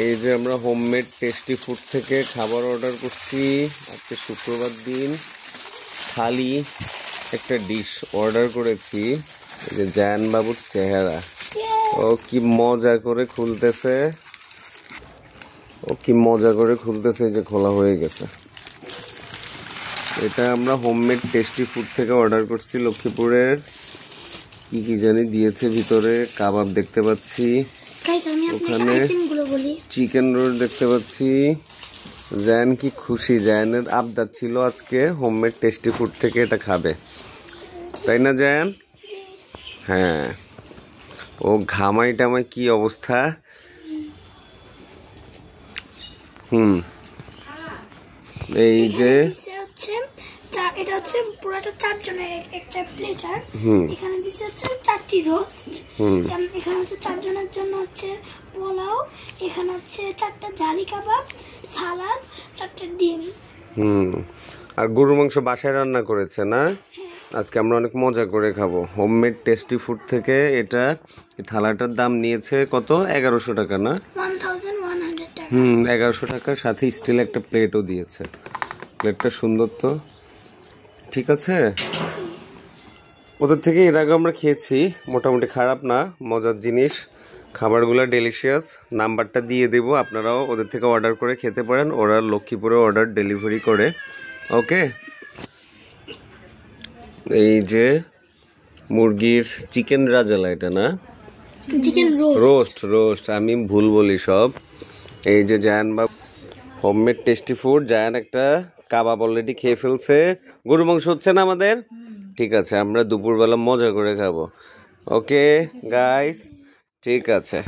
এই যে আমরা হোমমেড টেস্টি ফুড থেকে খাবার অর্ডার করছি। আজকে শুক্রবার দিন থালি একটা ডিশ অর্ডার করেছি। এই যে জায়ান বাবুর চেহারা, ও কি মজা করে খুলতেছে, এই যে খোলা হয়ে গেছে। এটা আমরা হোমমেড টেস্টি ফুড থেকে অর্ডার করছি লক্ষ্মীপুরের। কি কি জানি দিয়েছে ভিতরে, কাবাব দেখতে পাচ্ছি, ওখানে চিকেন রোল দেখতে পাচ্ছি। জায়ান কি খুশি, জায়ানের আবদার ছিল আজকে হোমমেড টেস্টি ফুড থেকে এটা খাবে, তাই না জায়ান? হ্যাঁ, ও ঘামাই টামাই কি অবস্থা। এই যে এটা হচ্ছে পুরোটা 4 জনের একটা প্লেটার। এখানে দিছে হচ্ছে 4টি রোস্ট, এখানে হচ্ছে 4 জনের জন্য হচ্ছে পোলাও, এখানে হচ্ছে 4টা জালি কাবাব, সালাদ, 4টা ডিম। আর গরুর মাংস বাসায় রান্না করেছে না? আজকে আমরা অনেক মজা করে খাবো হোমমেড টেস্টি ফুড থেকে। এটা এই থালাটার দাম নিয়েছে কত? 1100 টাকা না? 1100 টাকা। 1100 টাকার সাথে স্টিল একটা প্লেটও দিয়েছে। প্লেটটা সুন্দর তো, ঠিক আছে। ওদের থেকে এর আগে আমরা খেয়েছি, মোটামুটি খারাপ না, মজার জিনিস, খাবারগুলো ডেলিশিয়াস। নাম্বারটা দিয়ে দেব, আপনারাও ওদের থেকে অর্ডার করে খেতে পারেন। ওরা লক্ষ্মীপুরে অর্ডার ডেলিভারি করে। ওকে, এই যে মুরগির চিকেন রাজালা, এটা না চিকেন রোস্ট, আমি ভুল বলি সব। এই যে জায়ান বাবু হোমমেড টেস্টি ফুড, জায়ান একটা কাবাব অলরেডি খেয়ে ফেলছে। গরু মাংস হচ্ছে না আমাদের, ঠিক আছে, আমরা দুপুরবেলা মজা করে খাবো। ওকে গাইস, ঠিক আছে।